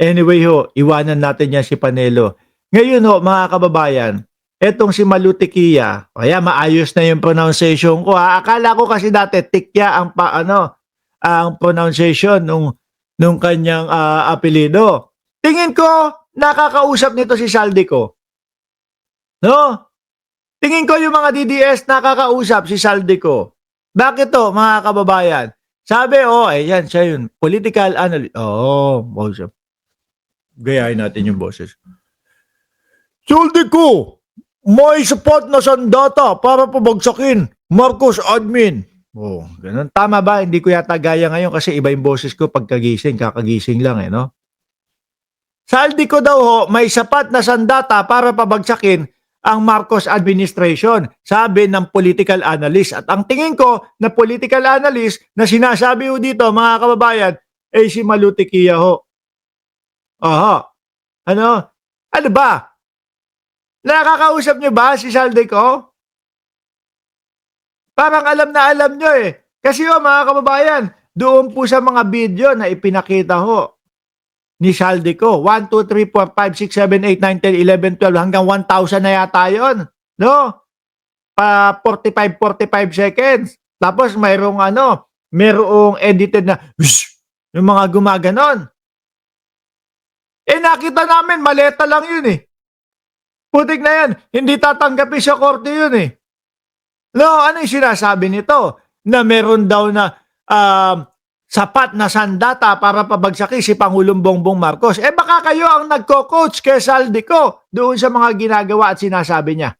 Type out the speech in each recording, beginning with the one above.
Anyway ho, iwanan natin yan si Panelo. Ngayon ho, mga kababayan, etong si Malutikia, kaya maayos na yung pronunciation ko ha. Akala ko kasi dati Tikya ang ang pronunciation nung kanyang apelyido. Tingin ko nakakausap nito si Saldico. No? Tingin ko yung mga DDS nakakausap si Saldico. Bakit to, mga kababayan? Sabi, ayan, siya yun. Political analyst. Gayahin natin yung boses. Saldico, may sapat na sandata para pabagsakin Marcos admin. Ganun. Tama ba? Hindi ko yata gaya ngayon kasi iba yung boses ko pagkagising. Kakagising lang no? Saldico daw ho, may sapat na sandata para pabagsakin ang Marcos administration, sabi ng political analyst. At ang tingin ko na political analyst na sinasabi ho dito, mga kababayan, ay si Malutikia ho. Ano? Ano ba? Nakakausap niyo ba si Saldico? Parang alam na alam niyo Kasi mga kababayan, doon po sa mga video na ipinakita ho ni Saldico, 1, 2, 3, 4, 5, 6, 7, 8, 9, 10, 11, 12, hanggang 1,000 na yata yun. No? 45 seconds. Tapos mayroong edited na, yung mga gumaganon. Nakita namin, maleta lang yun Putik na yan, hindi tatanggapin sa korte yun No, ano yung sinasabi nito? Na meron daw na sapat na sandata para pabagsaki si Pangulong Bongbong Marcos. Baka kayo ang nagko-coach kay Saldico doon sa mga ginagawa at sinasabi niya.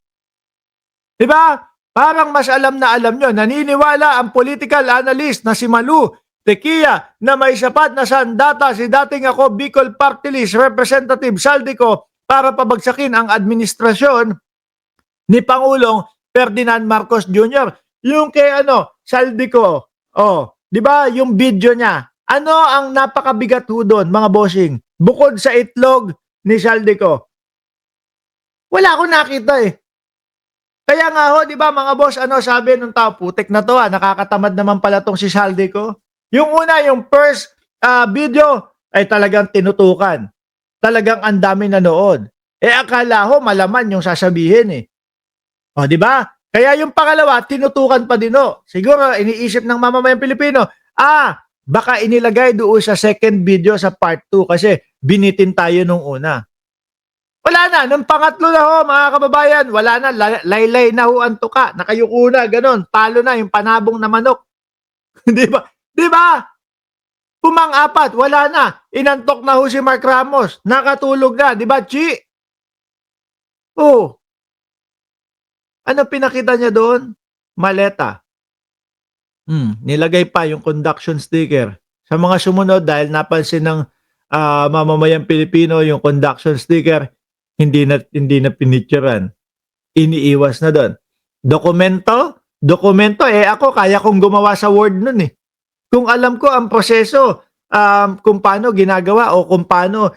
Diba? Parang mas alam na alam nyo. Naniniwala ang political analyst na si Malu Tequia na may sapat na sandata si dating ako Bicol Party List Representative Saldico para pabagsakin ang administrasyon ni Pangulong Ferdinand Marcos Jr. Yung kay Saldico, di ba yung video niya? Ano ang napakabigat ho doon, mga bossing? Bukod sa itlog ni Saldico. Wala akong nakita Kaya nga ho, di ba mga boss, sabi nung tao, putik na to nakakatamad naman pala tong si Saldico. Yung una, yung first video ay talagang tinutukan. Talagang ang dami nanood. Akala ho, malaman yung sasabihin di ba? Kaya yung pangalawa, tinutukan pa din Siguro, iniisip ng mamamayang Pilipino, baka inilagay doon sa second video sa part 2 kasi binitin tayo nung una. Wala na, nung pangatlo na ho, mga kababayan, wala na, laylay na ho ang tuka, nakayuko na, ganon, palo na, yung panabong na manok. Di ba? Di ba? Pumang-apat, wala na, inantok na ho si Mark Ramos, nakatulog na, di ba, Chi? Ano pinakita niya doon? Maleta. Nilagay pa yung conduction sticker. Sa mga sumunod, dahil napansin ng mamamayang Pilipino yung conduction sticker, hindi na pinicturean. Iniiwas na doon. Dokumento? Ako kaya kong gumawa sa Word nun Kung alam ko ang proseso, kung paano ginagawa o kung paano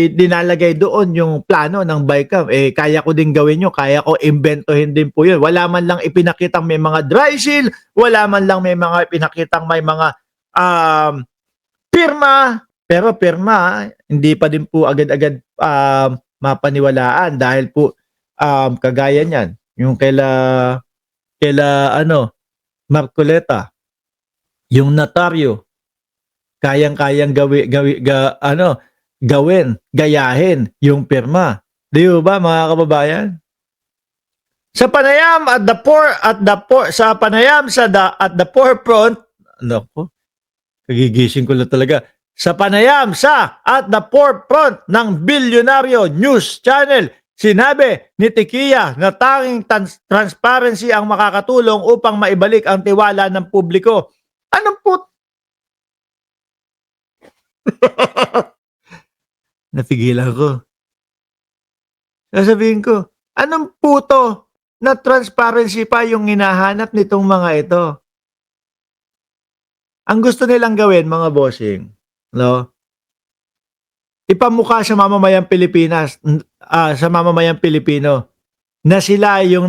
dinalagay doon yung plano ng BICAM, kaya ko din gawin yun, kaya ko imbentohin din po yun. Wala man lang ipinakitang may mga dry seal, wala man lang may mga ipinakitang may mga pirma, pero pirma, hindi pa din po agad-agad mapaniwalaan dahil po kagaya niyan, yung kaila Marcoleta, yung notaryo, kayang-kayang gayahin yung pirma. Di ba mga kababayan? Sa panayam at the forefront, kagigising ko lang talaga. Sa panayam at the forefront ng Bilyonaryo News Channel, sinabi ni Tequia na tanging transparency ang makakatulong upang maibalik ang tiwala ng publiko. Anong Napigilan ko. Sasabihin ko, anong puto na transparency pa yung hinahanap nitong mga ito? Ang gusto nilang gawin, mga bossing, ipamukha sa mamamayang Pilipinas, sa mamamayang Pilipino, na sila yung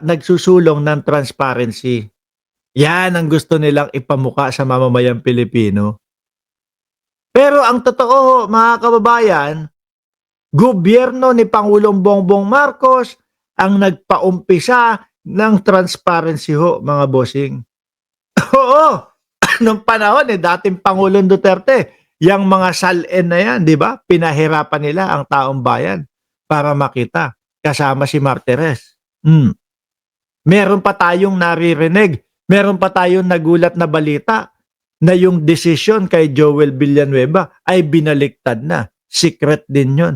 nagsusulong ng transparency. Yan ang gusto nilang ipamukha sa mamamayang Pilipino. Pero ang totoo, mga kababayan, gobyerno ni Pangulong Bongbong Marcos ang nagpaumpisa ng transparency ho, mga bossing. Oo, nung panahon dating Pangulong Duterte, yang mga SALN na yan, di ba? Pinahirapan nila ang taong bayan para makita, kasama si Martires. Meron pa tayong naririnig, meron pa tayong nagulat na balita na yung desisyon kay Joel Villanueva ay binaliktad na. Secret din yun.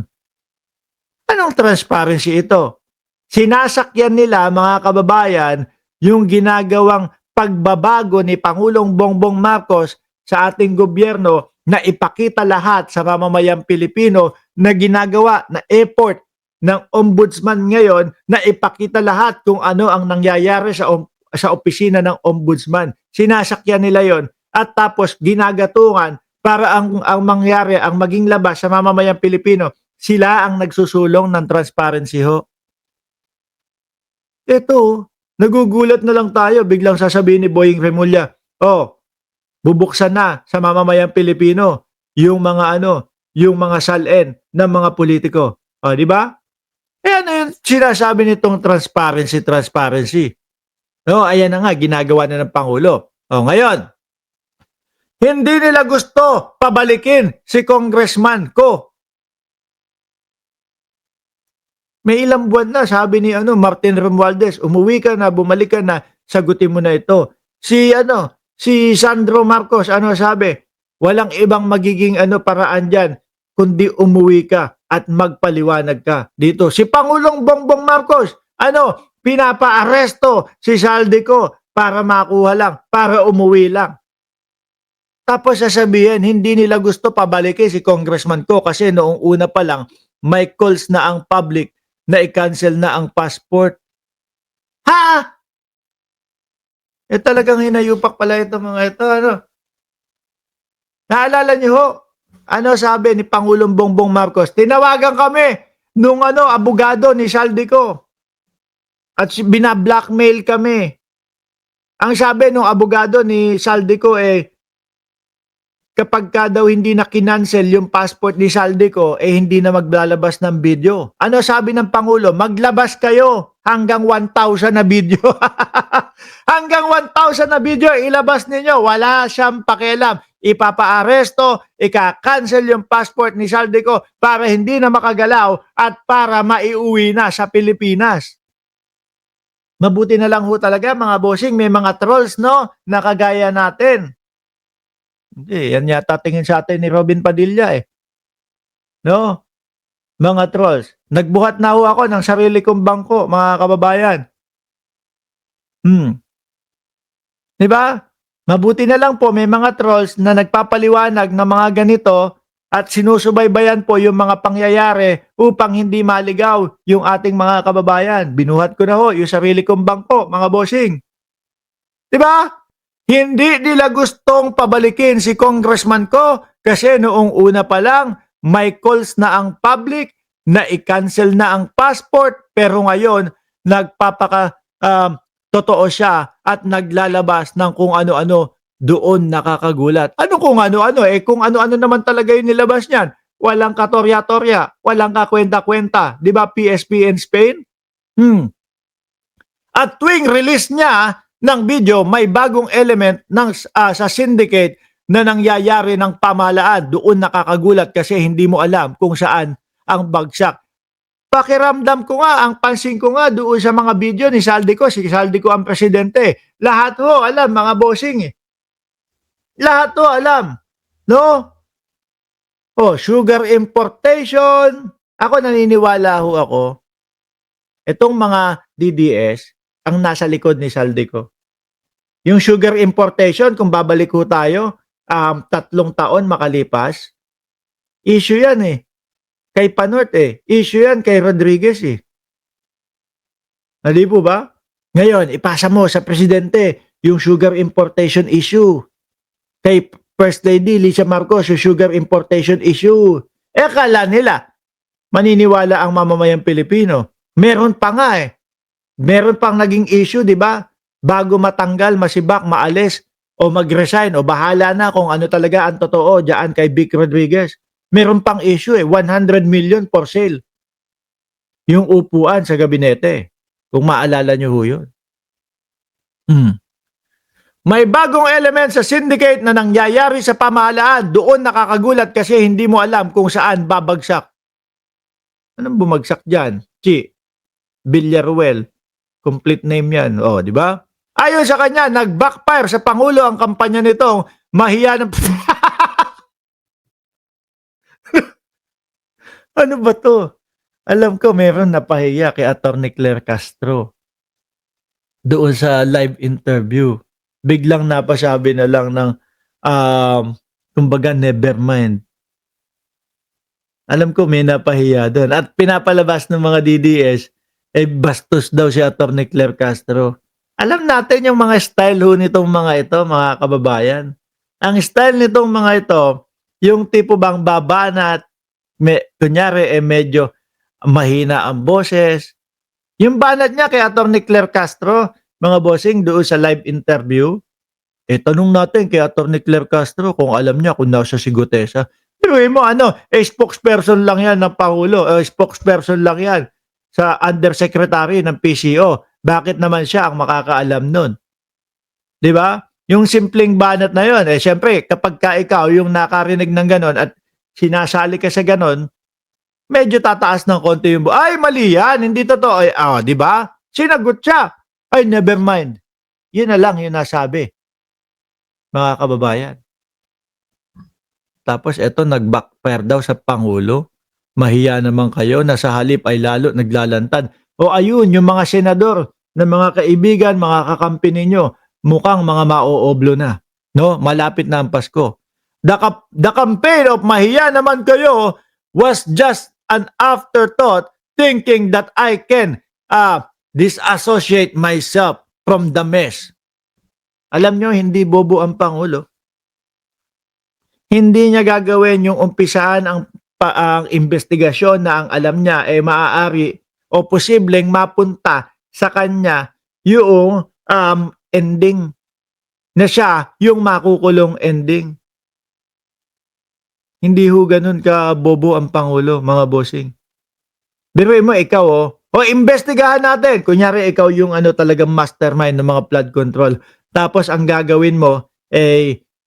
Anong transparency ito? Sinasakyan nila, mga kababayan, yung ginagawang pagbabago ni Pangulong Bongbong Marcos sa ating gobyerno na ipakita lahat sa mamamayang Pilipino na ginagawa na effort ng ombudsman ngayon na ipakita lahat kung ano ang nangyayari sa opisina ng ombudsman. Sinasakyan nila yon at tapos ginagatungan para ang mangyari, ang maging labas sa mamamayang Pilipino, sila ang nagsusulong ng transparency ho. Ito, nagugulat na lang tayo, biglang sasabihin ni Boying Remulla, bubuksan na sa mamamayang Pilipino yung mga yung mga SALN ng mga politiko. Di ba? Ano yung sinasabi nitong transparency. Ayan na nga, ginagawa na ng Pangulo. Ngayon, hindi nila gusto pabalikin si congressman ko. May ilang buwan na, sabi ni Martin Romualdez, umuwi ka na, bumalik ka na, sagutin mo na ito. Si Sandro Marcos, sabi? Walang ibang magiging paraan diyan kundi umuwi ka at magpaliwanag ka dito. Si Pangulong Bongbong Marcos, pinapa-aresto si Saldico para makuha lang, para umuwi lang. Tapos sasabihin, hindi nila gusto pabalikin si congressman ko kasi noong una pa lang, may calls na ang public na i-cancel na ang passport. Ha? Talagang hinayupak pala ito mga ito. Naalala niyo ho? Sabi ni Pangulong Bongbong Marcos? Tinawagan kami nung abogado ni Saldico. At binablockmail kami. Ang sabi nung abogado ni Saldico kapag ka daw hindi na kinancel yung passport ni Saldico, hindi na maglalabas ng video. Ano sabi ng Pangulo? Maglabas kayo hanggang 1,000 na video. Hanggang 1,000 na video, ilabas ninyo. Wala siyang pakialam. Ipapa-aresto, ika-cancel yung passport ni Saldico para hindi na makagalaw at para maiuwi na sa Pilipinas. Mabuti na lang ho talaga, mga bossing, may mga trolls, na kagaya natin. Hindi, yan yata tingin sa atin ni Robin Padilla Mga trolls. Nagbuhat na ho ako ng sarili kong bangko, mga kababayan. Diba? Mabuti na lang po may mga trolls na nagpapaliwanag ng mga ganito at sinusubaybayan po yung mga pangyayari upang hindi maligaw yung ating mga kababayan. Binuhat ko na ho yung sarili kong bangko, mga bossing. Diba? Hindi nila gustong pabalikin si congressman ko kasi noong una pa lang may calls na ang public na i-cancel na ang passport pero ngayon totoo siya at naglalabas ng kung ano-ano doon nakakagulat. Ano kung ano-ano? Kung ano-ano naman talaga yung nilabas niyan. Walang katorya-torya, walang kakwenta-kwenta. Di ba PSP in Spain? At tuwing release niya ng video, may bagong element sa syndicate na nangyayari ng pamahalaan. Doon nakakagulat kasi hindi mo alam kung saan ang bagsak. Pakiramdam ko nga, ang pansin ko nga doon sa mga video ni Saldico, si Saldico ang presidente. Lahat ho alam, mga bossing. Lahat ho alam. Sugar importation. Ako naniniwala ho ako. Itong mga DDS, ang nasa likod ni Saldico. Yung sugar importation, kung babalik ho tayo, 3 taon makalipas, issue yan kay Panort issue yan kay Rodriguez Hindi po ba? Ngayon, ipasa mo sa presidente yung sugar importation issue. Kay First Lady Liza Marcos, yung sugar importation issue. Akala nila, maniniwala ang mamamayang Pilipino. Meron pa nga Meron pang naging issue, di ba? Bago matanggal, masibak, maalis, o mag-resign o bahala na kung ano talaga ang totoo diyan kay Vic Rodriguez. Meron pang issue 100 million for sale. Yung upuan sa gabinete. Kung maalala nyo ho yun. May bagong element sa syndicate na nangyayari sa pamahalaan. Doon nakakagulat kasi hindi mo alam kung saan babagsak. Anong bumagsak dyan? Villaruel. Complete name yan. O, di ba? Ayon sa kanya, nag-backfire sa Pangulo ang kampanya nitong mahiya ng... Ano ba to? Alam ko meron napahiya kay Atty. Claire Castro. Doon sa live interview. Biglang napasabi na lang ng kumbaga never mind. Alam ko may napahiya doon. At pinapalabas ng mga DDS, bastos daw si Atty. Claire Castro. Alam natin yung mga style ho nitong mga ito, mga kababayan. Ang style nitong mga ito, yung tipo bang baba na kunyari medyo mahina ang boses. Yung banat niya kay Atty. Claire Castro, mga bossing, doon sa live interview, tanong natin kay Atty. Claire Castro kung alam niya kung nasa si Gutesa. Pero mo spokesperson lang yan ng Pangulo, spokesperson lang yan sa undersecretary ng PCO. Bakit naman siya ang makakaalam nun? Di ba? Yung simpleng banat na yun, syempre, kapag ka ikaw yung nakarinig ng ganon at sinasali ka sa ganon, medyo tataas ng konti yung ay, mali yan, hindi totoo. Di ba? Sinagot siya. Ay, never mind. Yun na lang yung nasabi. Mga kababayan. Tapos eto, nag-backfire daw sa Pangulo. Mahiya naman kayo na sa halip ay lalo naglalantad. O ayun, yung mga senador na mga kaibigan, mga kakampi ninyo, mukhang mga mauoblo na. No? Malapit na ang Pasko. The campaign of mahiya naman kayo was just an afterthought thinking that I can disassociate myself from the mess. Alam nyo, hindi bobo ang Pangulo. Hindi niya gagawin yung umpisaan ang investigasyon na ang alam niya maaari o posibleng mapunta sa kanya yung ending na siya yung makukulong ending. Hindi ho ganun ka bobo ang Pangulo, mga bossing. Biruin mo, ikaw investigahan natin. Kunyari, ikaw yung talagang mastermind ng mga flood control. Tapos, ang gagawin mo,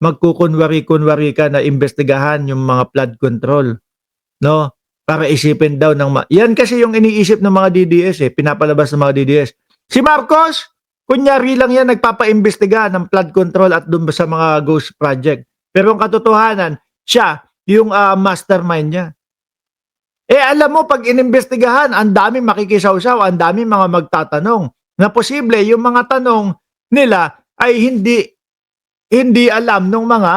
magkukunwari-kunwari ka na investigahan yung mga flood control. No? Para isipin daw ng... Yan kasi yung iniisip ng mga DDS pinapalabas ng mga DDS. Si Marcos, kunyari lang yan, nagpapaimbestiga ng flood control at doon sa mga ghost project. Pero ang katotohanan, siya, yung mastermind niya. Alam mo, pag inimbestigahan, ang daming makikisawsaw, ang daming mga magtatanong na posible yung mga tanong nila ay hindi alam ng mga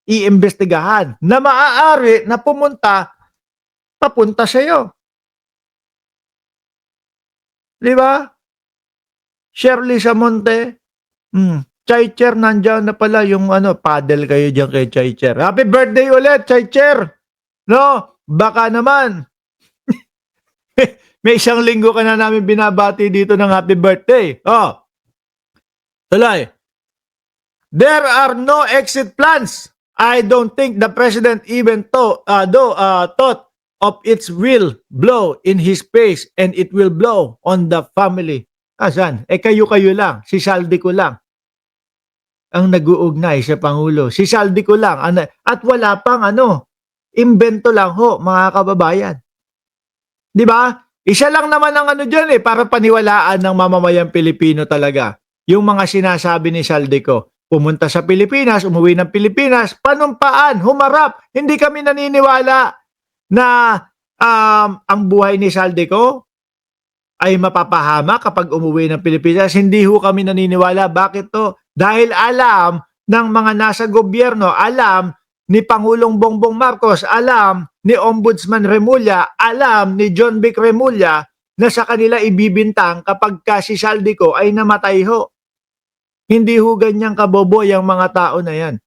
iimbestigahan na maaari na papunta sa iyo. Di ba? Shirley Samonte, Chaicher, nandiyan na pala yung paddle kayo diyan kay Chaicher. Happy birthday ulit, Chaicher! No? Baka naman. May isang linggo ka na namin binabati dito ng happy birthday. Tuloy. There are no exit plans. I don't think the president even thought of its will blow in his face and it will blow on the family. Asan? Kayo-kayo lang. Si Saldi ko lang ang nag-uugnay sa Pangulo. Si Saldi ko lang. At wala pang invento lang ho, mga kababayan. Di ba? Isa lang naman ang dyan para paniwalaan ng mamamayang Pilipino talaga. Yung mga sinasabi ni Saldico, pumunta sa Pilipinas, umuwi ng Pilipinas, panumpaan, humarap. Hindi kami naniniwala na ang buhay ni Saldico ay mapapahama kapag umuwi ng Pilipinas. Hindi ho kami naniniwala. Bakit to? Dahil alam ng mga nasa gobyerno, alam ni Pangulong Bongbong Marcos, alam ni Ombudsman Remulla, alam ni John Vic Remulla na sa kanila ibibintang kapag si Saldico ay namatay ho. Hindi ho ganyang kabobo yung mga tao na yan.